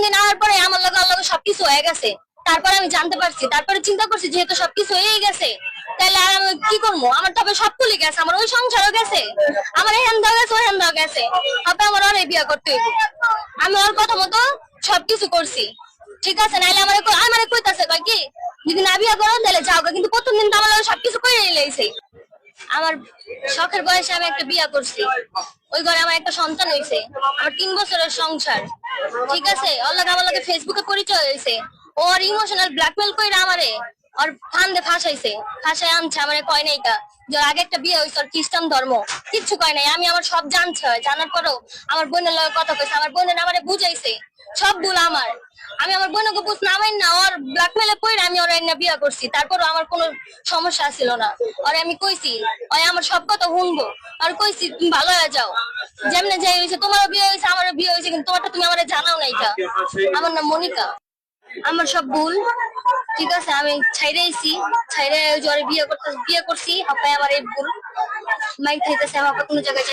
দিন আওয়ার পরে আমার লগে আল্লাহ সবকিছু হয়ে গেছে। তারপরে আমি জানতে পারছি, তারপরে চিন্তা করছি যেহেতু সবকিছু হয়ে গেছে তাহলে আর আমি কি করবো, আমার তবে সব খুলে গেছে, আমার ওই সংসারও গেছে, আমার এখান দাও গেছে ওখান দাও গেছে, হবে আমার অনেক বিয়ে করতে হইব। আমি ওর কথা মতো সবকিছু করছি, ঠিক আছে, নাইলে আমার কইতাছে কয় কি যদি না বিয়ে করো তাহলে যাও, কিন্তু প্রথম দিন তো আমার লগে সবকিছু করে নিয়েছে। আমার শখের বয়সে আমি একটা বিয়ে করছি, ওই ঘরে আমার একটা সন্তান হয়েছে, আমার 3 বছরের সংসার, ঠিক আছে। আমার লগে ফেসবুকে পরিচয় হয়েছে, ওর ইমোশনাল ব্ল্যাকমেল করে আমারে ওর ফান্দে ফাঁসাইছে, ফাঁসাই আনছে আমারে, কয় নাই কা যে আগে একটা বিয়ে হয়েছে, ওর খ্রিস্টান ধর্ম, কিচ্ছু কয় নাই। আমি আমার সব জানছে, জানার পরেও আমার বোনের লগে কথা কইছে, আমার বোনের আমারে বুঝাইছে সব ভুল আমার। আমি আমার বোনকে বুঝ নামাই না, ওর ব্ল্যাকমেলে কইরা আমি ওর না বিয়ে করছি, তারপরও আমার কোনো সমস্যা ছিল না। ওরে আমি কইছি ওই আমার সব কথা শুনবো, আর কইছি তুমি ভালো হয়ে যাও, যেমনে যাই হয়েছে তোমারও বিয়ে হয়েছে আমারও বিয়ে হয়েছে, কিন্তু তোমারটা তুমি আমারে জানাও নাই কা। আমার নাম মনিকা, আমার সব ভুল, ঠিক আছে। আমি ছাইরে আইছি, ছাইরে জ্বরে বিয়ে করছি, হাপায় আমার এই ভুল মাইন্ড খাইতেছে, আমার কোনো জায়গায়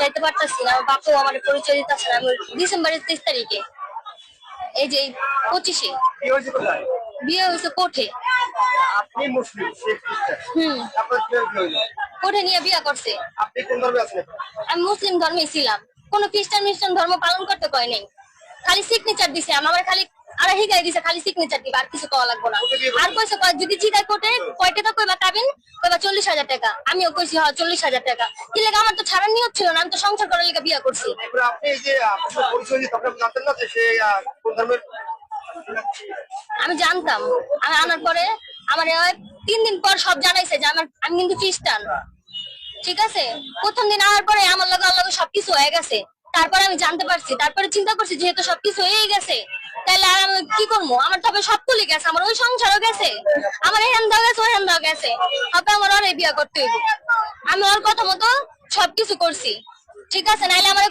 যাইতে পারতাছি না, আমার বাপও আমার পরিচয় দিতেছে না। আমি ডিসেম্বরের 23 তারিখে, এই যে 25-এ বিয়ে হয়েছে কোঠে। আপনি মুসলিম, সে খ্রিস্টান, আপনার কি হলো? কোঠে নিয়ে বিয়ে করছে। আপনি কোন ধর্মে আছেন? আমি মুসলিম ধর্মে ছিলাম, কোনো খ্রিস্টান ধর্ম পালন করতে কয় নাই, খালি সিগনেচার দিছে আমার, খালি আর হিগাই দিছে খালি সিগনেচার দিবা, আর কিছু কওয়া লাগবে না। আর কইছে যদি জিগায় কোটে কয় টাকা কইবা কাবিন, কইবা 40,000 টাকা। আমিও কইছি হ্যাঁ 40,000 টাকা। কি লাগে আমার তো ছাড়ার নিয়ত ছিল না, আমি তো সংসার করার লিগে বিয়ে করছি। এবার আপনি যে আপনার পরিচয় দিতে আপনি জানতেন না যে সে কোন ধর্মের? আমি জানতাম, আমি আনার পরে আমার 3 দিন পর সব জানাইছে যে আমি কিন্তু খ্রিস্টান, ঠিক আছে। প্রথম দিন আওয়ার পরে আমার লগে আল্লাহ সবকিছু হয়ে গেছে, তারপরে আমি জানতে পারছি, তারপরে চিন্তা করছি যেহেতু সবকিছু হয়ে গেছে তাহলে আর আমি কি করবো, আমার তবে সব খুলে গেছে, আমার ওই সংসারও গেছে, আমার এখান দাও গেছে ওখান দাও গেছে, হবে আমার অনেক বিয়ে করতে হইব। আমি ওর কথা মতো সবকিছু করছি, ঠিক আছে, নাইলে আমার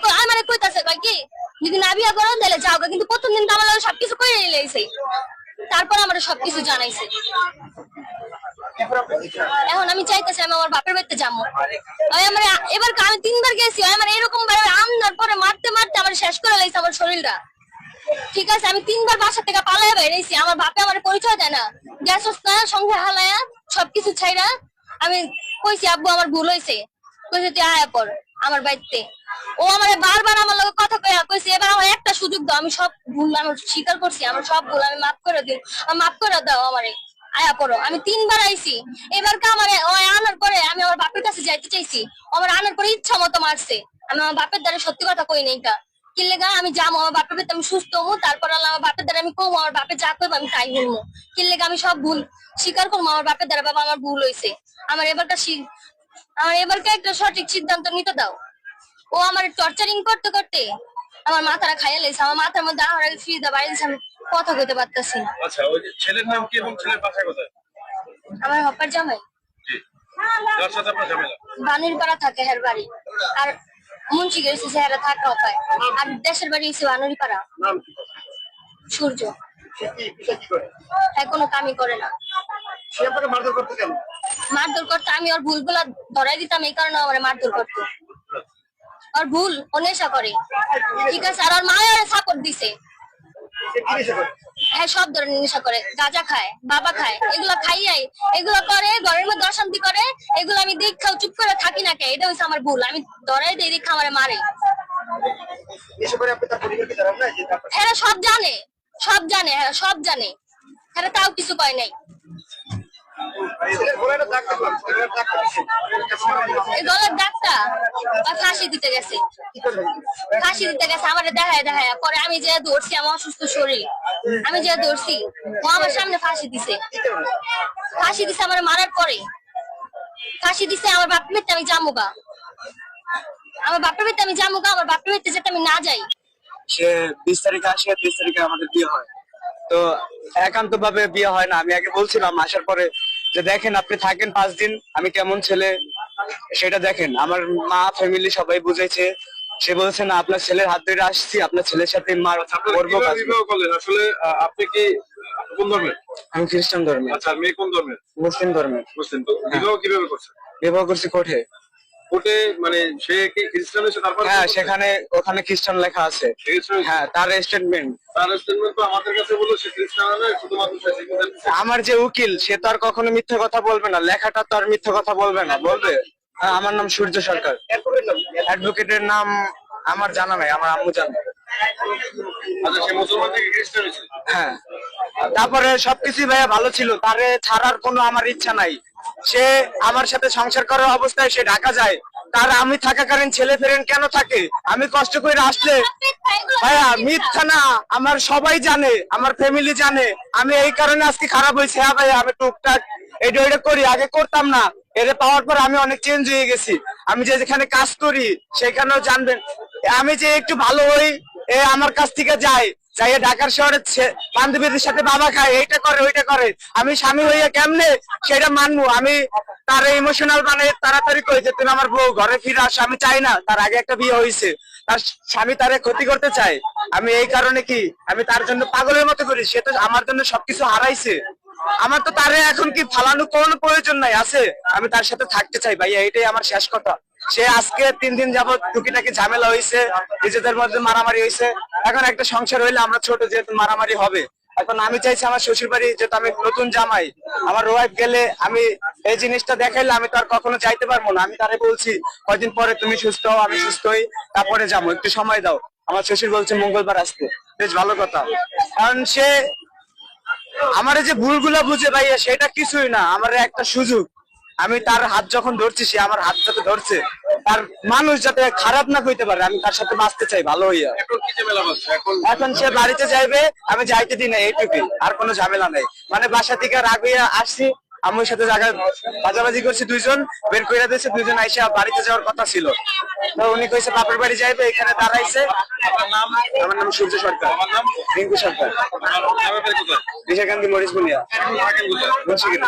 কইতাছে কয় কি যদি না বিয়ে করো তাহলে যাও, কিন্তু প্রথম দিন তো আমার লগে সবকিছু করে নিয়েছে, তারপর আমার সবকিছু জানাইছে। এখন আমি চাইতেছি আমি আমার বাপের বাড়িতে যাবো। আমার এবার আমি 3 বার গেছি, আমার এরকম ভাবে আন্দার পরে মারতে মারতে আমার শেষ করে লাইছে আমার শরীরটা, ঠিক আছে। আমি 3 বার বাসা থেকে পালাইয়া বেরিয়েছি, আমার বাপে আমার পরিচয় দেয় না, গ্যাস না সঙ্গে হালায়া সবকিছু ছাইরা আমি কইছি আব্বু আমার ভুল হয়েছে, কইছে তুই আয়া পর আমার বাড়িতে। ও আমার বারবার আমার লগে কথা কইছে এবার আমার একটা সুযোগ দাও, আমি সব ভুল আমার স্বীকার করছি, আমার সব ভুল আমি মাফ করে দিই, মাফ করে দাও আমারে, আয়া পড়ো। আমি 3 বার আইছি, এবার আমার আনার পরে আমি আমার বাপের কাছে যাইতে চাইছি, আমার আনার পরে ইচ্ছা মতো মারছে। আমি আমার বাপের দ্বারা সত্যি কথা কই নাই কা, কি লেগা আমি যাবো আমার বাপের বাড়িতে, আমি সুস্থ হবো, তারপর আমার বাপের দ্বারা আমি কমবো, আমার বাপের যা করবো আমি তাই বলবো, কি লেগা আমি সব ভুল স্বীকার করবো আমার বাপের দ্বারা, বাবা আমার ভুল হয়েছে, আমার এবারকার একটা সঠিক সিদ্ধান্ত নিতে দাও। ও আমার টর্চারিং করতে করতে আমার মাথাটা খাইয়া লেছে, আমার মাথার মধ্যে আহার ফ্রিজা বাইরে আমি কথা কইতে পারতাছি না। আচ্ছা, ওই যে ছেলের নাম কি এবং ছেলের বাসা কোথায়? আমার হপার জামাই জি, যার সাথে আপনার ঝামেলা? বানির পাড়া থাকে হের বাড়ি, আর মুন্সি গেছে হেরা থাকা হপায়, আর দেশের বাড়ি হচ্ছে বানুরি পাড়া। নাম কি? সূর্য। সে কি বিষয় কি করে? কোনো কামই করে না। সে আপনাকে মারধর করতে কেন? মারধর করতে আমি ওর ভুলগুলা ধরাই দিতাম, এই কারণে আমার মারধর করতো। ওর ভুল ও নেশা করে, ঠিক আছে, আর ওর মায়ের সাপোর্ট দিছে। সে কি নেশা করে? হ্যাঁ সব ধরনের নেশা করে, গাঁজা খায়, বাবা খায়, এগুলো খাইয়াই এগুলো করে, ঘরের মধ্যে অশান্তি করে, এগুলো আমি দেখাও চুপ করে থাকি না কে, এটা হচ্ছে আমার ভুল, আমি ধরাই দিয়ে দেখা আমারে মারে। নেশা করে আপনি তার পরিবারকে জানান না যে হ্যাঁ সব জানে, সব জানে, হ্যাঁ সব জানে, হ্যাঁ তাও কিছু কয় নাই। ছেলের গলায় একটা দাগ দেখলাম, গলার দাগটা কিসের? এই গলার ডাক্তার ফাঁসি দিতে গেছে, ফাঁসি দিতে গেছে আমারে দেখায় দেখায়, পরে আমি যে ধরছি আমার অসুস্থ শরীর, আমি যে ধরছি ও আমার সামনে ফাঁসি দিছে, ফাঁসি দিছে আমার মারার পরে, ফাঁসি দিছে আমার বাপের বাড়িতে আমি যামুগা, আমার বাপের বাড়িতে আমি যামুগা, আমার বাপের বাড়িতে যাতে আমি না যাই। সে 20 তারিখে আসে, 30 তারিখে আমাদের বিয়ে হয়। তো একান্ত ভাবে বিয়ে হয় না। আমি আগে বলছিলাম আসার পরে যে দেখেন আপনি থাকেন 5 দিন, আমি কেমন ছেলে সেটা দেখেন। আমার মা ফ্যামিলি সবাই বুঝেছে, সে বলছে না আপনার ছেলের হাত ধরে আসছি, আপনার ছেলের সাথে মার করবো। বিবাহ করলেন আসলে আপনি কি কোন ধর্মের? আমি খ্রিস্টান ধর্মের। আচ্ছা, মেয়ে কোন ধর্মের? মুসলিম ধর্মের। মুসলিম। তো বিবাহ কিভাবে করছেন? বিবাহ করছি কোঠে। কোর্টে মানে সে কি খ্রিস্টান হয়েছে তারপর হ্যাঁ সেখানে ওখানে খ্রিস্টান লেখা আছে। হ্যাঁ তার স্টেটমেন্ট। তার স্টেটমেন্ট তো আমাদের কাছে বললো সে খ্রিস্টান নয়, শুধুমাত্র সে secular। আমার যে উকিল সে তো আর কখনো মিথ্যে কথা বলবে না, লেখাটা তো আর মিথ্যে কথা বলবে না, বলবে? হ্যাঁ, আমার নাম সূর্য সরকার। অ্যাডভোকেটের নাম আমার জানা নাই, আমার আম্মু জানে। আচ্ছা, সে মুসলমান থেকে খ্রিস্টান হয়েছে। হ্যাঁ তারপরে সবকিছু ভাইয়া ভালো ছিল, তারে ছাড়ার কোনো আমার ইচ্ছা নাই। সে আমার সাথে সংসার করার অবস্থায় সে ঢাকা যায়, তার আমি থাকাকালীন ছেলে ফেরেন কেন থাকে? আমি কষ্ট করে আসলে ভাইয়া মিথ্যা না, আমার সবাই জানে, আমার ফ্যামিলি জানে। আমি এই কারণে আজকে খারাপ হয়েছে। হ্যাঁ ভাইয়া আমি টুকটাক এটা ওইটা করি, আগে করতাম না। এটা পাওয়ার পর আমি অনেক চেঞ্জ হয়ে গেছি। আমি যে যেখানে কাজ করি সেখানেও জানবেন, আমি যে একটু ভালো হই, এ আমার কাছ থেকে যায় যাই ঢাকার শহরে বান্ধবীদের সাথে বাবা খায়, এইটা করে ওইটা করে। আমি স্বামী হইয়া কেমনে সেটা মানবো? আমি তার ইমোশনাল মানে তাড়াতাড়ি কই যে তুমি আমার বউ ঘরে ফিরে আসো। আমি চাই না, তার আগে একটা বিয়ে হয়েছে, তার স্বামী তারে ক্ষতি করতে চায়। আমি এই কারণে কি আমি তার জন্য পাগলের মতো করি? সে তো আমার জন্য সবকিছু হারাইছে, আমার তো তারে এখন কি ফালানো কোনো প্রয়োজন নাই আছে। আমি তার সাথে থাকতে চাই ভাইয়া, এটাই আমার শেষ কথা। সে আজকে 3 দিন যাবত টুকিটাকি ঝামেলা হয়েছে, নিজেদের মধ্যে মারামারি হয়েছে। এখন একটা সংসার হইলে আমরা ছোট, যেহেতু মারামারি হবে। এখন আমি চাইছি আমার শ্বশুর বাড়ি, যেহেতু আমি নতুন জামাই, আমার ওয়াইফ গেলে আমি এই জিনিসটা দেখাইলে আমি তো আর কখনো যাইতে পারবো না। আমি তারে বলছি কয়দিন পরে তুমি সুস্থ হও, আমি সুস্থ হই, তারপরে যাবো, একটু সময় দাও। আমার শ্বশুর বলছে মঙ্গলবার আসতে, বেশ ভালো কথা। কারণ সে আমার যে ভুলগুলা বুঝে ভাইয়া সেটা কিছুই না, আমার একটা সুযোগ। আমি তার হাত যখন ধরছি, সে আমার হাত যাতে ধরছে, তার মানুষ যাতে খারাপ না কইতে পারে, আমি তার সাথে বাঁচতে চাই ভালো হইয়া। এখন কি ঝামেলা বাজছে? এখন সে বাড়িতে যাইবে, আমি যাইতে দিই না, এইটুকুই, আর কোনো ঝামেলা নেই। মানে বাসা থেকে রাগ হইয়া আসছি, আমার সাথে জায়গায় বাজাবাজি করছি, 2 জন বের করে দিয়েছে, 2 জন আইসা বাড়িতে যাওয়ার কথা ছিল। তো উনি কইছে বাপের বাড়ি যাইবে, এখানে দাঁড়াইছে। আমার নাম সূর্য সরকার। আমার নাম রিঙ্কু সরকার। আমার নামে কোথায়? রিশাকান্দি মরিচ বুনিয়া। এখন থাকেন কোথায়? মুন্সিগঞ্জ।